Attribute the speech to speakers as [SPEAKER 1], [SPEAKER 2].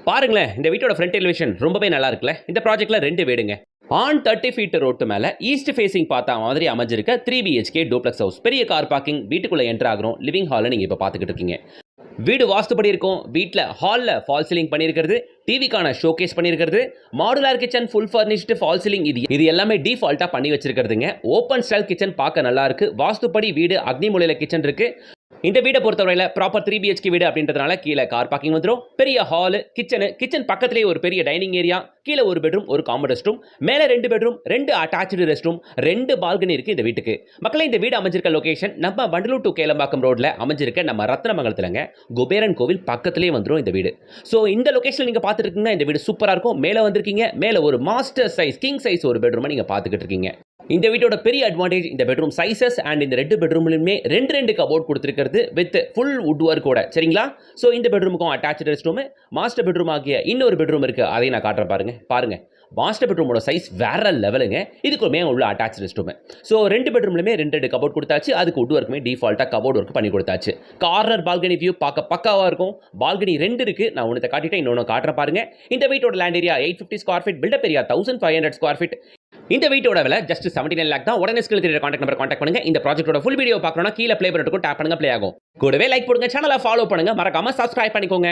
[SPEAKER 1] பாருங்களேன், இந்த வீட்டோட ஃப்ரண்ட் எலிவேஷன் ரொம்பவே நல்லா இருக்குல்ல. இந்த ப்ராஜெக்ட்ல 2 வீடுங்க. ஆன் 30 ஃபீட் ரோட்டு மேல ஈஸ்ட் ஃபேசிங் பார்த்தா மாதிரி அமைஞ்சிருக்க 3 பிஹெச்கே டூப்ளெக்ஸ் ஹவுஸ். பெரிய கார் பார்க்கிங், வீட்டுக்குள்ள என்டர் ஆகுறோம். லிவிங் ஹாலை நீங்க இப்ப பார்த்துக்கிட்டு இருக்கீங்க. வீடு வாஸ்துபடி இருக்கும். வீட்ல ஹால்ல ஃபால் சீலிங் பண்ணியிருக்கிறது, டிவிக்கான ஷோகேஸ் பண்ணியிருக்கிறது, modular kitchen, full furnished fall ceiling, இது எல்லாமே டிஃபால்ட்டா பண்ணி வச்சிருக்கிறதுங்க. ஓப்பன் ஸ்டைல் கிச்சன் பார்க்க நல்லா இருக்கு. வாஸ்துபடி வீடு, அக்னி மூலையில கிச்சன் இருக்கு. இந்த வீடை பொறுத்தவரையில் ப்ராப்பர் 3 பிஹெச்கே வீடு அப்படின்றதுனால கீழே கார் பார்க்கிங் வந்துடும். பெரிய ஹாலு, கிச்சன் பக்கத்திலேயே ஒரு பெரிய டைனிங் ஏரியா, கீழே ஒரு பெட்ரூம், ஒரு காமன் ரெஸ்ட் ரூம், மேலே 2 bedroom, 2 attach rest room, 2 balcony இருக்கு இந்த வீட்டுக்கு. மக்களே, இந்த வீடு அமைஞ்சிருக்க லொகேஷன் நம்ம வண்டலூர் டு கேளம்பாக்கம் ரோட்ல அமைஞ்சிருக்க நம்ம ரத்னமங்கலத்துலங்க. குபேரன் கோவில் பக்கத்திலேயே வந்துடும் இந்த வீடு. ஸோ இந்த லொகேஷன் நீங்க பார்த்துட்டு இருக்கீங்கன்னா இந்த வீடு சூப்பரா இருக்கும். மேலே வந்திருக்கீங்க, மேலே ஒரு மாஸ்டர் சைஸ் கிங் சைஸ் ஒரு பெட்ரூமை நீங்க பார்த்துக்கிட்டு இருக்கீங்க. இந்த வீட்டோட பெரிய அட்வான்டேஜ் இந்த பெட்ரூம் சைசஸ் அண்ட் இந்த 2 பெட்ரூம்லயுமே 2 கபோர்ட் கொடுத்திருக்கிறது வித் ஃபுல் வுட் ஒர்க்கோட. சரிங்களா? ஸோ இந்த பெட்ரூமுக்கும் attach rest room, master bedroom ஆகிய இன்னொரு பெட்ரூம் இருக்கு. அதை நான் காட்டுறேன் பாருங்க. மாஸ்டர் பெட்ரூமோட சைஸ் வேற லெவலுங்க. இதுக்குமே உள்ள அட்டாச் ரெஸ்ட் ரூம். ஸோ 2 பெட்ரூம்லயுமே 2 கபோர்ட் கொடுத்தாச்சு. அதுக்கு வுட் ஒர்க்குமே டிஃபால்ட்டா கபோர்ட் ஒர்க் பண்ணி கொடுத்தாச்சு. கார்னர் பால்கனி வியூ பார்க்க பக்காவா இருக்கும். பால்கனி 2 இருக்கு. நான் ஒன்று காட்டிட்டேன், இன்னொன்று காட்டுறேன் பாருங்க. இந்த வீட்டோட land area 850 square feet, built up area 1500 square feet. இந்த வீட்டோட விலை ஜஸ்ட் 79 லேக் தான். உடனே ஸ்கில் தெரியுற கான்டாக்ட் நம்பர் கான்டாக்ட் பண்ணுங்க. இந்த ப்ராஜெக்ட்டோட ஃபுல் வீடியோ பார்க்கணும்னா கீழே ப்ளே பட்டனுக்கு டாப் பண்ணுங்க, ப்ளே ஆகும். கூடவே லைக் போடுங்க, சேனலை ஃபாலோ பண்ணுங்க, மறக்காம சப்ஸ்கிரைப் பண்ணிக்கோங்க.